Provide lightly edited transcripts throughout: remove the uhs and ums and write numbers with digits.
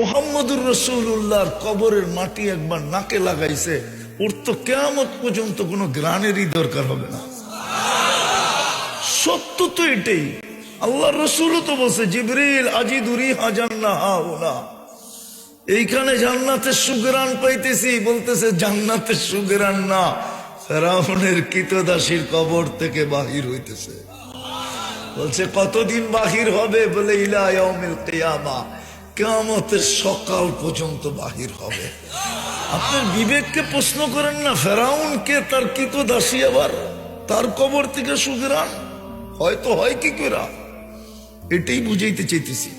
মুহাম্মদুর রাসূলুল্লাহর কবরের মাটি একবার নাকে লাগাইছে, ওর তো কিয়ামত পর্যন্ত কোনো গ্রানেরই দরকার হবে না। সত্য তো এটাই। আল্লাহ রসুলও তো বলছে, জিবরিল আজিদু রিহা জান্নাহ, এইখানে জান্নাতের সুগরান পাইতেছি। বলতেছে জান্নাতের সুগরান না, ফেরাউনের কৃতদাসীর কবর থেকে বাহির হইতেছে। বলছে কতদিন বাহির হবে? বলে ইলা ইয়াউমিল কিয়ামাহ, কিয়ামতের সকাল পর্যন্ত বাহির হবে। আপনার বিবেককে প্রশ্ন করেন না, ফেরাউনকে তার কৃতদাসী আবার তার কবর থেকে সুগরান হয়তো হয় কি করে? এটাই বুঝাইতে চাইতেছি।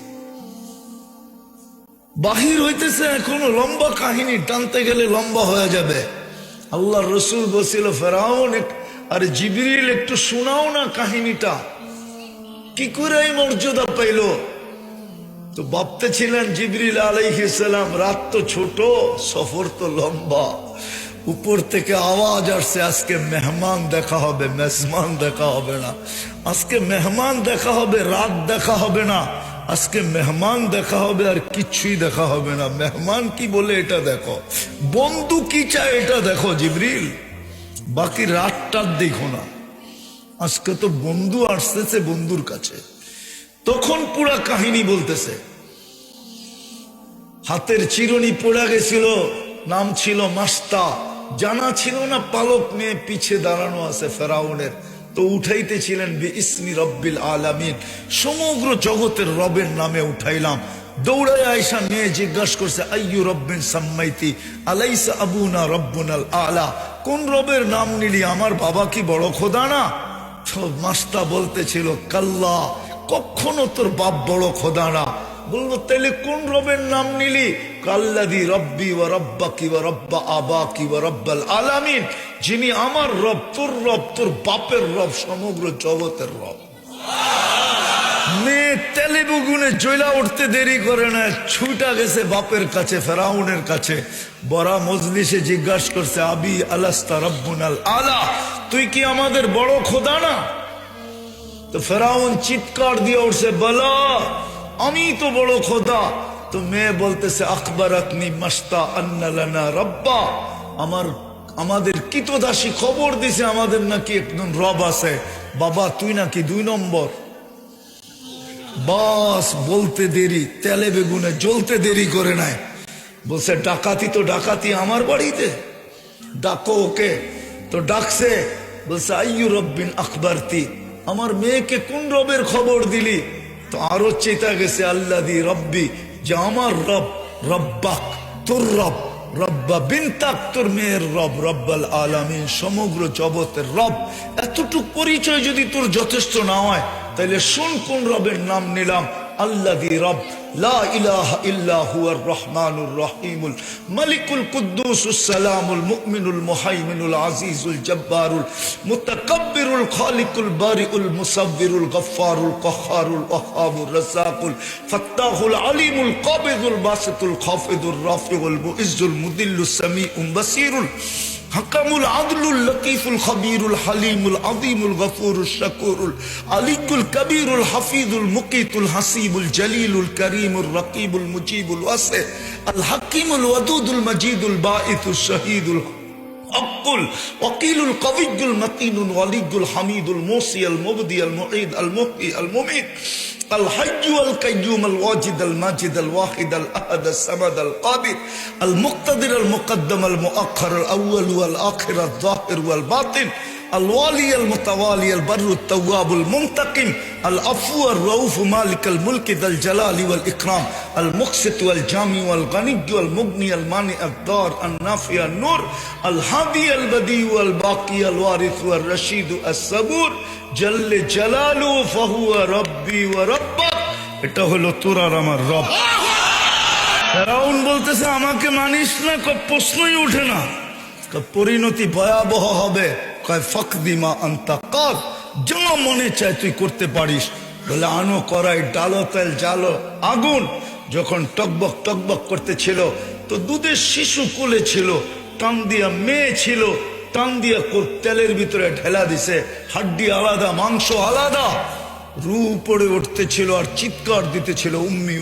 বাহির হইতেছে, এখনো লম্বা কাহিনী, টানতে গেলে লম্বা হয়ে যাবে। আল্লাহ রসুল বলছিল ফেরাউন আর জিবরিল একটু শোনাও না কাহিনীটা, কি করে এই মর্যাদা পাইল? তো ভাবতে ছিলেন জিবরিল আলাইহিস সালাম, রাত তো ছোট, সফর তো লম্বা, উপর থেকে আওয়াজ আসছে আজকে মেহমান দেখা হবে, মেজমান দেখা হবে না। আজকে মেহমান দেখা হবে, রাত দেখা হবে না। আজকে মেহমান দেখা হবে আর কিচ্ছুই দেখা হবে না। মেহমান কি বলে এটা দেখো, বন্ধু কি চায় এটা দেখো জিবরিল, বাকি রাতটা দেখো না। আজকে তো বন্ধু আসতেছে বন্ধুর কাছে। তখন পুরা কাহিনী বলতেছে, হাতের চিরুনি পড়ে গেছিল, নাম ছিল মাস্তা, জানা ছিল না পালক মেয়ে পিছে দাঁড়ানো আছে ফেরাউনের। তো উঠাইতেছিলেন বিইসমি রব্বিল আলামিন, সমগ্র জগতের রবের নামে উঠাইলাম। দৌড়ায় আয়েশা মেয়ে জিজ্ঞাসা করছে, আইয়ু রব্বিন সাম্মাইতি আলাইসা আবুনা রব্বুনাল আলা, কোন রবের নাম নিলি? আমার বাবা কি বড় খোদা না? মাস্তা বলতেছিল, কাল্লা, কখনো তোর বাপ বড় খোদা না। বলবো তাইলে কোন রবের নাম নিলি? কাল্লাযী রব্বি ওয়া রব্বাকি ওয়া রব্বা আবাকি ওয়া রব্বাল আলামিন, যিনি আমার রব, তোর রব, তোর বাপের রব, সমগ্র জগতের রব। মেয়ে তেলে বেগুনে জ্বলা উঠতে দেরি করে না, ছুটা গেছে বাপের কাছে, ফেরাউনের কাছে। বড়া মজলিসে জিজ্ঞাসা করছে, আবি আলাস্তা রব্বুনাল আলা, তুই কি আমাদের বড় খোদা না? তো ফেরাউন চিৎকার দিয়ে উঠছে, বলা আমি তো বড় খোদা। তো মেয়ে বলতেছে, আখবারাতনি মাস্তা আন্না লানা রব্বা, আমাদের কৃতদাসী খবর দিছে আমাদের নাকি একজন রব আছে। বাবা তুই নাকি 2 নম্বর। বাস বলতে দেরি, তেলে বেগুনে জ্বলতে দেরি করে নাই। বলছে ডাকাতি তো ডাকাতি আমার বাড়িতে, ডাকো ওকে। তো ডাকছে, বলছে আইয়ু রব্বিন আখবারতি, আমার মেয়েকে কোন রবের খবর দিলি? তো আরো চেতা গেছে, আল্লাযী রব্বি, যে আমার রব, রব্বাক তোর রব, রব্বা বিনতাক তোর মেয়ের রব, রব্বাল আলামিন সমগ্র জগতের রব। এতটুক পরিচয় যদি তোর যথেষ্ট না হয়, তাহলে শুন কোন রবের নাম নিলাম। আল্লাযী রব লা ইলাহা ইল্লা হুয়ার রহমানুর রহিমুল মালিকুল কুদ্দুসুস সালামুল মুমিনুল মুহাইমিনুল আজিজুল জব্বারুল মুতাকাব্বিরুল খালিকুল বারিউল মুসাব্বিরুল গফফারুল কহ্হারুল ওয়াহ্হাবুর রাজ্জাকুল ফাত্তাহুল আলিমুল কাবিদুল বাসিতুল খাফিদুর রাফিউল মুইজ্জুল মুদিল্লুস সামিউল বাসিরুল হাকামুল আদলুল লতীফুল খবীরুল হালিমুল আযীমুল গফুরুশ শাকুরুল আলিকুল কবীরুল হাফিজুল মুকিতুল হাসিবুল জলিলুল করিমুর রকিবুল মুজিবুল ওয়াসি আল হাকিমুল ওয়াদুদুল মজিদুল বাঈতুশ শহীদুল আকুল ওয়াকিলুল কবিয়ুল মতিনুল ওয়ালিয়ুল হামিদুল মুসি আল মুবদি আল মুঈদ আল মুহয়ি আল মুমীত الحي والقيوم الواجد الماجد الواحد الأحد الصمد القادر المقتدر المقدم المؤخر الأول والآخر الظاهر والباطن الوالي المتوالي البر التواب المنتقم العفو الرؤوف مالك الملك ذا الجلال والإكرام المقسط والجامع والغني والمغني المانع الضار النافع النور الهادي البديع والباقي الوارث والرشيد الصبور جل جلاله فهو ربي وربك। এটা হলো তোর আর আমার রব। ফেরাউন বলতেছে আমাকে মানিস না, প্রশ্নই উঠে না। পরিণতি ভয়াবহ হবে। কয় ফাকদিমা আনতা কাদ, যা মনে চায় তুই করতে পারিস। বলে আনো করাই, ডালো তেল, জালো আগুন। যখন টকবক টকবক করতেছিল, তো দুধের শিশু কোলে ছিল, টান দিয়া মেয়ে ছিল, টান দিয়া তেলের ভিতরে ঢেলা দিছে। হাড্ডি আলাদা, মাংস আলাদা, রু পড়ে উঠতেছিল আর চিৎকার দিতেছিল, উম্মি